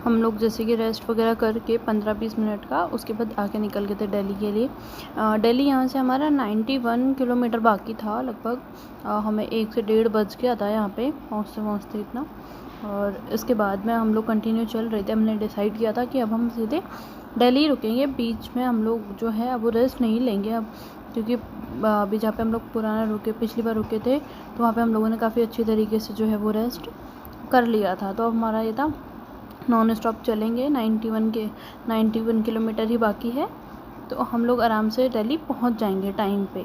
हम लोग जैसे कि रेस्ट वगैरह करके 15-20 मिनट का, उसके बाद आगे निकल गए थे दिल्ली के लिए। दिल्ली यहाँ से हमारा 91 किलोमीटर बाकी था लगभग। हमें 1 से 1.5 बज गया था यहाँ पे पहुँचते इतना। और इसके बाद में हम लोग कंटिन्यू चल रहे थे। हमने डिसाइड किया था कि अब हम सीधे दिल्ली रुकेंगे, बीच में हम लोग जो है अब वो रेस्ट नहीं लेंगे अब, क्योंकि अभी जहाँ पे हम लोग पिछली बार रुके थे तो वहाँ पे हम लोगों ने काफ़ी अच्छी तरीके से जो है वो रेस्ट कर लिया था। तो अब हमारा ये था नॉन स्टॉप चलेंगे, 91 किलोमीटर ही बाकी है, तो हम लोग आराम से दिल्ली पहुँच जाएंगे टाइम पे।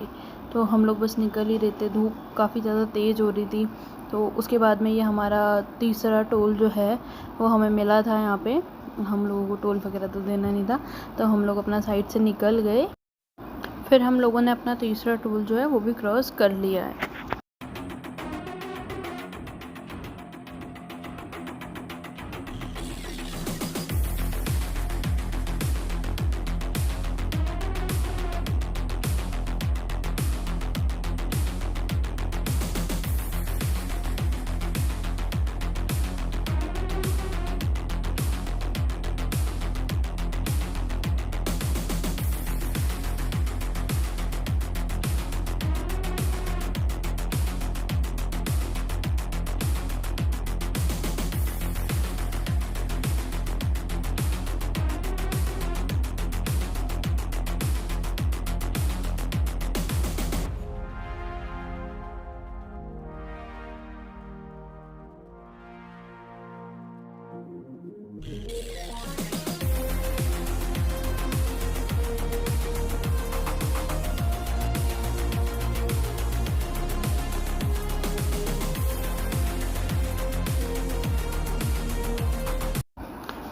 तो हम लोग बस निकल ही रहे थे, धूप काफ़ी ज़्यादा तेज़ हो रही थी। तो उसके बाद में ये हमारा तीसरा टोल जो है वो हमें मिला था यहाँ पे। हम लोगों को टोल वगैरह तो देना नहीं था, तो हम लोग अपना साइड से निकल गए। फिर हम लोगों ने अपना तीसरा टोल जो है वो भी क्रॉस कर लिया है।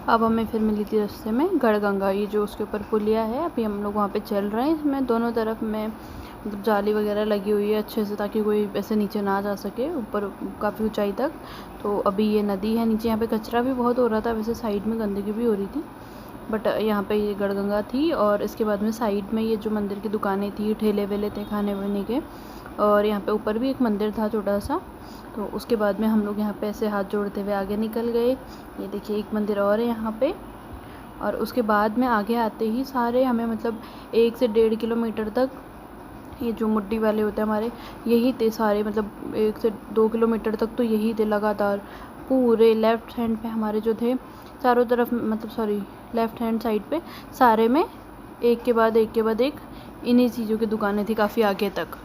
अब हमें फिर मिली थी रास्ते में गढ़गंगा, ये जो उसके ऊपर पुलिया है। अभी हम लोग वहाँ पे चल रहे हैं। इसमें दोनों तरफ में जाली वगैरह लगी हुई है अच्छे से, ताकि कोई ऐसे नीचे ना जा सके ऊपर काफ़ी ऊंचाई तक। तो अभी ये नदी है नीचे, यहाँ पे कचरा भी बहुत हो रहा था, वैसे साइड में गंदगी भी हो रही थी, बट यहाँ पे ये गढ़गंगा थी। और इसके बाद में साइड में ये जो मंदिर की दुकानें थी, ठेले वेले थे खाने वाने के, और यहाँ पे ऊपर भी एक मंदिर था छोटा सा। तो उसके बाद में हम लोग यहाँ पे ऐसे हाथ जोड़ते हुए आगे निकल गए। ये देखिए एक मंदिर और है यहाँ पे। और उसके बाद में आगे आते ही सारे हमें मतलब 1 से 1.5 किलोमीटर तक ये जो मुड्डी वाले होते हैं हमारे, यही थे सारे, मतलब 1 से 2 किलोमीटर तक तो यही थे लगातार। पूरे लेफ़्ट हैंड पे हमारे जो थे चारों तरफ, मतलब लेफ़्ट हैंड साइड पे सारे में एक के बाद एक इन्हीं चीज़ों की दुकानें थी काफ़ी आगे तक।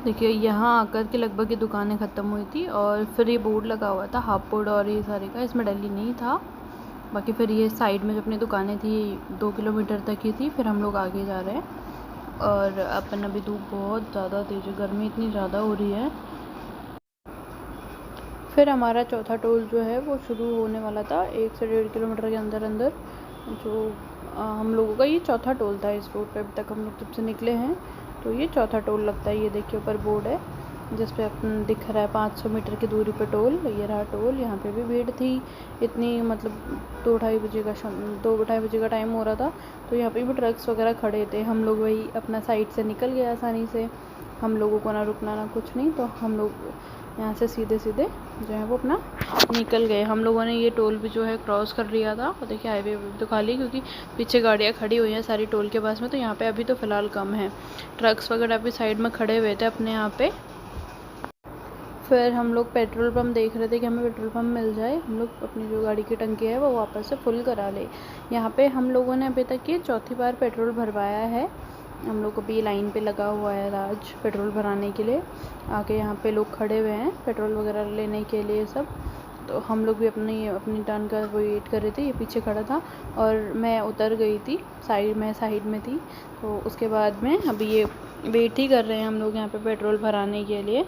देखिए यहाँ आकर के लगभग ये दुकानें ख़त्म हुई थी, और फिर ये बोर्ड लगा हुआ था हापुड़ और ये सारे का, इसमें दिल्ली नहीं था। बाकी फिर ये साइड में जो अपनी दुकानें थी 2 किलोमीटर तक ही थी। फिर हम लोग आगे जा रहे हैं। और अपन अभी धूप बहुत ज़्यादा तेज़ है, गर्मी इतनी ज़्यादा हो रही है। फिर हमारा चौथा टोल जो है वो शुरू होने वाला था 1 से 1.5 किलोमीटर के अंदर अंदर। जो हम लोगों का ये चौथा टोल था इस रोड पे। अभी तक हम लोग जब से निकले हैं तो ये चौथा टोल लगता है। ये देखिए ऊपर बोर्ड है जिस पे अपन दिख रहा है 500 मीटर की दूरी पे टोल। ये रहा टोल। यहाँ पे भी भीड़ थी इतनी, मतलब 2-2:30 बजे का टाइम हो रहा था, तो यहाँ पे भी ट्रक्स वगैरह खड़े थे। हम लोग वही अपना साइड से निकल गए आसानी से, हम लोगों को ना रुकना ना कुछ नहीं। तो हम लोग यहाँ से सीधे सीधे जो है वो अपना निकल गए। हम लोगों ने ये टोल भी जो है क्रॉस कर लिया था। और देखिए हाईवे तो खाली, क्योंकि पीछे गाड़ियाँ खड़ी हुई हैं सारी टोल के पास में, तो यहाँ पे अभी तो फ़िलहाल कम है। ट्रक्स वगैरह भी साइड में खड़े हुए थे अपने यहाँ पे। फिर हम लोग पेट्रोल पंप देख रहे थे कि हमें पेट्रोल पंप मिल जाए, हम लोग अपनी जो गाड़ी की टंकी है वो वापस से फुल करा ले। यहाँ पे हम लोगों ने अभी तक ये चौथी बार पेट्रोल भरवाया है। हम लोग अभी लाइन पे लगा हुआ है राज पेट्रोल भराने के लिए। आगे यहाँ पे लोग खड़े हुए हैं पेट्रोल वगैरह लेने के लिए सब। तो हम लोग भी अपनी टर्न का वेट कर रहे थे। ये पीछे खड़ा था और मैं उतर गई थी, साइड में थी। तो उसके बाद में अभी ये वेट ही कर रहे हैं हम लोग यहाँ पे पेट्रोल भराने के लिए।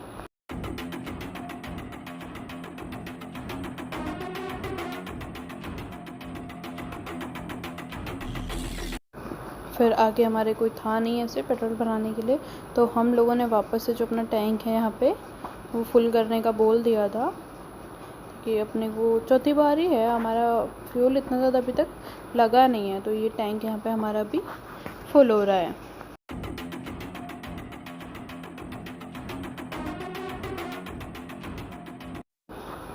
फिर आगे हमारे कोई था नहीं ऐसे पेट्रोल भराने के लिए, तो हम लोगों ने वापस से जो अपना टैंक है यहाँ पे वो फुल करने का बोल दिया था। कि अपने को चौथी बार ही है, हमारा फ्यूल इतना ज़्यादा अभी तक लगा नहीं है। तो ये टैंक यहाँ पे हमारा अभी फुल हो रहा है।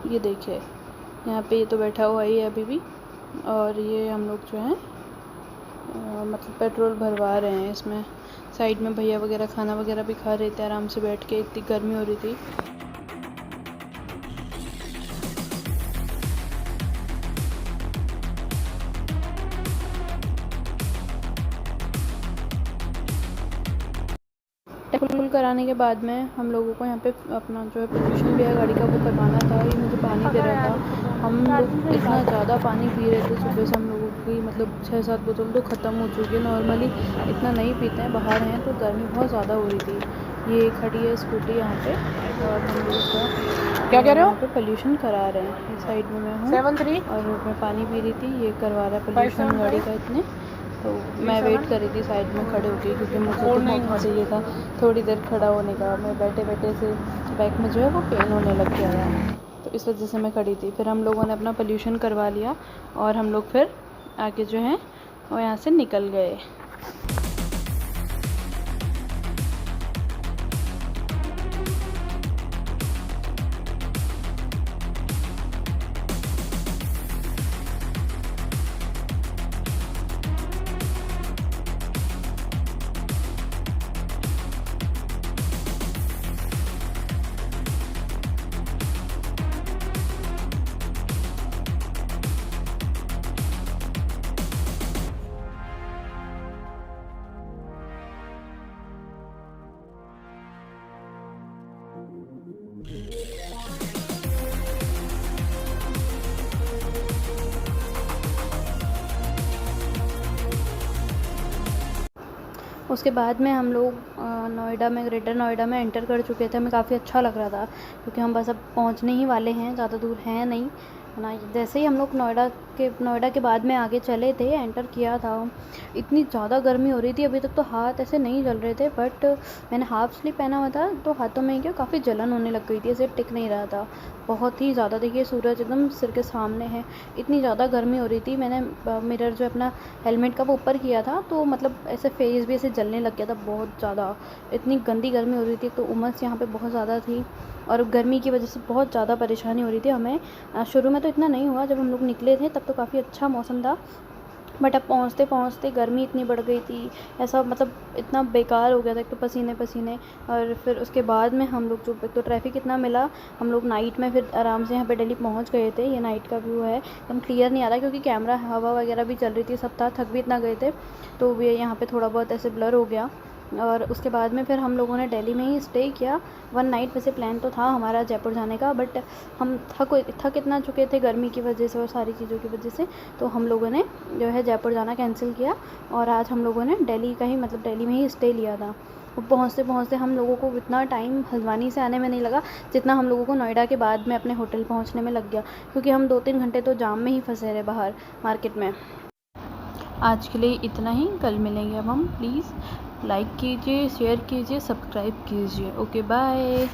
ये देखिए यहाँ पे ये तो बैठा हुआ ही है अभी भी, और ये हम लोग जो है मतलब पेट्रोल भरवा रहे हैं इसमें। साइड में भैया वगैरह खाना वगैरह भी खा रहे थे आराम से बैठ के, इतनी गर्मी हो रही थी। फुल कराने के बाद में हम लोगों को यहाँ पे अपना जो है पोल्यूशन भी है गाड़ी का वो करवाना था। ये मुझे पानी दे रहा था। हम लोग इतना ज़्यादा पानी पी रहे थे सुबह से, हम लोगों की मतलब 6-7 बोतल तो ख़त्म हो चुकी है। नॉर्मली इतना नहीं पीते हैं, बाहर हैं तो गर्मी बहुत ज़्यादा हो रही थी। ये खड़ी है स्कूटी यहाँ पे, और हम लोग इसका क्या कह रहे हो? यहाँ पे पोल्यूशन करा रहे हैं। इस साइड में मैं हूँ 7-3 और मैं पानी पी रही थी, ये करवा रहा है पोल्यूशन गाड़ी का इतने। तो मैं वेट कर रही थी साइड में खड़े होके, क्योंकि मुझे तो मौका चाहिए था थोड़ी देर खड़ा होने का। मैं बैठे बैठे से बैक में जो है वो पेन होने लग गया है, तो इस वजह से मैं खड़ी थी। फिर हम लोगों ने अपना पोल्यूशन करवा लिया और हम लोग फिर आगे जो है वो यहाँ से निकल गए। उसके बाद में हम लोग नोएडा में, ग्रेटर नोएडा में एंटर कर चुके थे। हमें काफ़ी अच्छा लग रहा था, क्योंकि हम बस अब पहुंचने ही वाले हैं, ज़्यादा दूर हैं नहीं, है ना। जैसे ही हम लोग नोएडा के बाद में आगे चले थे, एंटर किया था, इतनी ज़्यादा गर्मी हो रही थी। अभी तक तो हाथ ऐसे नहीं जल रहे थे, बट मैंने हाफ स्लीव पहना हुआ था तो हाथों में क्या काफ़ी जलन होने लग गई थी, ऐसे टिक नहीं रहा था बहुत ही ज़्यादा। देखिए सूरज एकदम सिर के सामने है, इतनी ज़्यादा गर्मी हो रही थी। मैंने मिरर जो अपना हेलमेट का वो ऊपर किया था, तो मतलब ऐसे फेस भी ऐसे जलने लग गया था बहुत ज़्यादा। इतनी गंदी गर्मी हो रही थी, तो उमस यहाँ पे बहुत ज़्यादा थी, और गर्मी की वजह से बहुत ज़्यादा परेशानी हो रही थी हमें। शुरू में तो इतना नहीं हुआ, जब हम लोग निकले थे तब तो काफ़ी अच्छा मौसम था, बट अब पहुँचते पहुँचते गर्मी इतनी बढ़ गई थी, ऐसा मतलब इतना बेकार हो गया था। एक तो पसीने पसीने, और फिर उसके बाद में हम लोग जो, एक तो ट्रैफिक इतना मिला, हम लोग नाइट में फिर आराम से यहाँ पे दिल्ली पहुँच गए थे। ये नाइट का व्यू है, एकदम क्लियर नहीं आ रहा क्योंकि कैमरा हवा वगैरह भी चल रही थी, सब था, थक भी इतना गए थे, तो ये यहाँ पर थोड़ा बहुत ऐसे ब्लर हो गया। और उसके बाद में फिर हम लोगों ने दिल्ली में ही स्टे किया 1 नाइट। वैसे प्लान तो था हमारा जयपुर जाने का, बट हम थक इतना चुके थे गर्मी की वजह से और सारी चीज़ों की वजह से, तो हम लोगों ने जो है जयपुर जाना कैंसिल किया, और आज हम लोगों ने दिल्ली का ही, मतलब दिल्ली में ही स्टे लिया था। पहुँचते पहुँचते हम लोगों को इतना टाइम हल्द्वानी से आने में नहीं लगा जितना हम लोगों को नोएडा के बाद में अपने होटल पहुँचने में लग गया, क्योंकि हम 2-3 घंटे तो जाम में ही फंसे रहे बाहर मार्केट में। आज के लिए इतना ही, कल मिलेंगे अब हम। प्लीज़ लाइक कीजिए, शेयर कीजिए, सब्सक्राइब कीजिए। Okay bye.